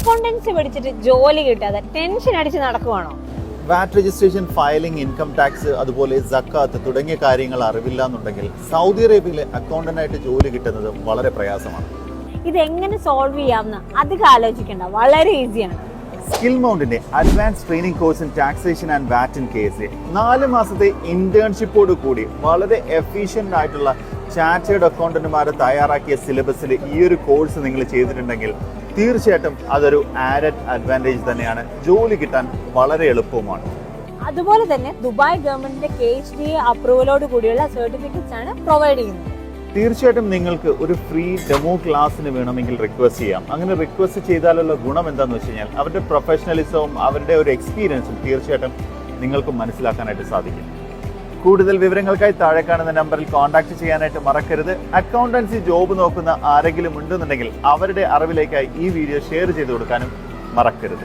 Accountancy പഠിച്ചിട്ട് ജോലി കിട്ടാതെ ടെൻഷൻ അടിച്ച് നടക്കുവാണോ? വാറ്റ് രജിസ്ട്രേഷൻ, ഫയലിംഗ്, ഇൻകം ടാക്സ്, അതുപോലെ സക്കാത്ത് തുടങ്ങിയ കാര്യങ്ങൾ അറിവില്ല എന്നുണ്ടെങ്കിൽ സൗദി അറേബ്യയിലെ അക്കൗണ്ടന്റായിട്ട് ജോലി കിട്ടുന്നത് വളരെ പ്രയാസമാണ്. ഇതെങ്ങനെ സോൾവ് ചെയ്യാമെന്ന് അധികം ആലോചിക്കേണ്ട, വളരെ ഈസിയാണ്. സ്കിൽ മൗണ്ടിന്റെ advance training course in taxation and VAT in case 4 മാസത്തെ ഇന്റേൺഷിപ്പോട് കൂടി വളരെ എഫിഷ്യന്റ് ആയിട്ടുള്ള ചാർട്ടേഡ് അക്കൗണ്ടന്റുമാരെ തയ്യാറാക്കിയ സിലബസിൽ ഈ ഒരു കോഴ്സ് നിങ്ങൾ ചെയ്തിട്ടുണ്ടെങ്കിൽ തീർച്ചയായിട്ടും അതൊരു ആഡഡ് അഡ്വാൻറ്റേജ് തന്നെയാണ്. ജോലി കിട്ടാൻ വളരെ എളുപ്പവുമാണ്. അതുപോലെ തന്നെ ദുബായ് ഗവൺമെന്റിന്റെ KHDA അപ്രൂവലോട് കൂടിയുള്ള സർട്ടിഫിക്കറ്റ്സ് ആണ് പ്രൊവൈഡ് ചെയ്യുന്നത്. തീർച്ചയായിട്ടും നിങ്ങൾക്ക് ഒരു ഫ്രീ ഡെമോ ക്ലാസ്സിന് വേണമെങ്കിൽ റിക്വസ്റ്റ് ചെയ്യാം. അങ്ങനെ റിക്വസ്റ്റ് ചെയ്താലുള്ള ഗുണം എന്താണെന്ന് വെച്ച് കഴിഞ്ഞാൽ അവരുടെ പ്രൊഫഷണലിസവും അവരുടെ ഒരു എക്സ്പീരിയൻസും തീർച്ചയായിട്ടും നിങ്ങൾക്ക് മനസ്സിലാക്കാനായിട്ട് സാധിക്കും. കൂടുതൽ വിവരങ്ങൾക്കായി താഴെ കാണുന്ന നമ്പറിൽ കോൺടാക്ട് ചെയ്യാനായിട്ട് മറക്കരുത്. അക്കൗണ്ടൻസി ജോബ് നോക്കുന്ന ആരെങ്കിലും ഉണ്ടെന്നുണ്ടെങ്കിൽ അവരുടെ അറിവിലേക്കായി ഈ വീഡിയോ ഷെയർ ചെയ്ത് കൊടുക്കാനും മറക്കരുത്.